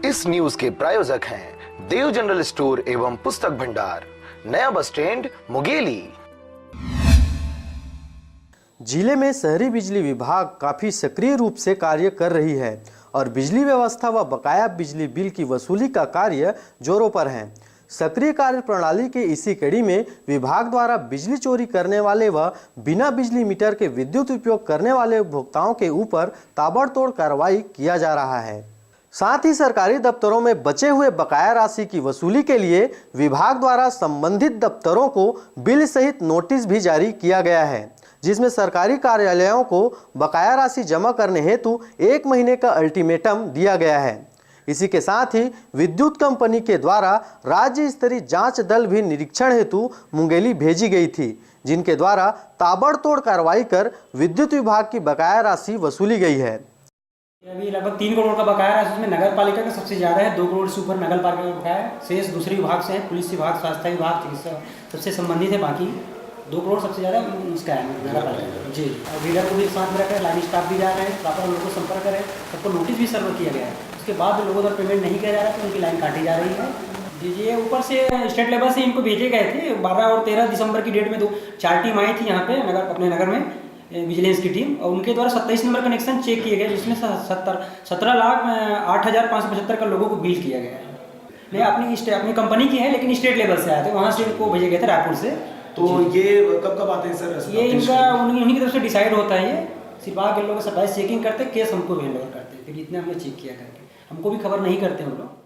इस न्यूज के प्रायोजक हैं देव जनरल स्टोर एवं पुस्तक भंडार, नया बस स्टैंड, मुंगेली। जिले में शहरी बिजली विभाग काफी सक्रिय रूप से कार्य कर रही है और बिजली व्यवस्था व बकाया बिजली बिल की वसूली का कार्य जोरों पर है। सक्रिय कार्य प्रणाली के इसी कड़ी में विभाग द्वारा बिजली चोरी करने वाले व बिना बिजली मीटर के विद्युत उपयोग करने वाले उपभोक्ताओं के ऊपर ताबड़तोड़ कार्रवाई किया जा रहा है। साथ ही सरकारी दफ्तरों में बचे हुए बकाया राशि की वसूली के लिए विभाग द्वारा संबंधित दफ्तरों को बिल सहित नोटिस भी जारी किया गया है, जिसमें सरकारी कार्यालयों को बकाया राशि जमा करने हेतु 1 महीने का अल्टीमेटम दिया गया है। इसी के साथ ही विद्युत कंपनी के द्वारा राज्य स्तरीय जांच दल भी निरीक्षण हेतु मुंगेली भेजी गई थी, जिनके द्वारा ताबड़तोड़ कार्रवाई कर विद्युत विभाग की बकाया राशि वसूली गई है। अभी लगभग 3 करोड़ का बकाया है, जिसमें नगर पालिका का सबसे ज़्यादा है। 2 करोड़ से ऊपर नगर पालिका का बकाया है। शेष दूसरे विभाग से है, पुलिस विभाग, स्वास्थ्य विभाग, चिकित्सा सबसे संबंधित है। बाकी 2 करोड़ सबसे ज़्यादा इसका है नगर पालिका जी। डीलर को भी साथ में रखें, लाइन स्टाफ भी जा रहे हैं, प्रॉपर लोगों को संपर्क करें, सबको नोटिस भी सर्व किया गया है। उसके बाद लोगों द्वारा पेमेंट नहीं किया जा रहा है तो उनकी लाइन काटी जा रही है जी। ये ऊपर से स्टेट लेवल से इनको भेजे गए थे। 12 और 13 दिसंबर की डेट में 4 टीम आई थी यहाँ पे अपने नगर में, विजिलेंस की टीम, और उनके द्वारा 27 नंबर कनेक्शन चेक किए गए, जिसमें 17,08,575 का लोगों को बिल किया गया है। नहीं, अपनी कंपनी की है, लेकिन स्टेट लेवल से आए थे, वहाँ से इनको भेजे गए थे रायपुर से। तो ये कब आते हैं सर? ये इनका उन्हीं की तरफ से डिसाइड होता है। ये सिर्फ आगे लोग 27 चेकिंग करते, केस हमको हैंड ओवर करते हैं, फिर इतने हमने चेक किया करके, हमको भी खबर नहीं करते हम लोग।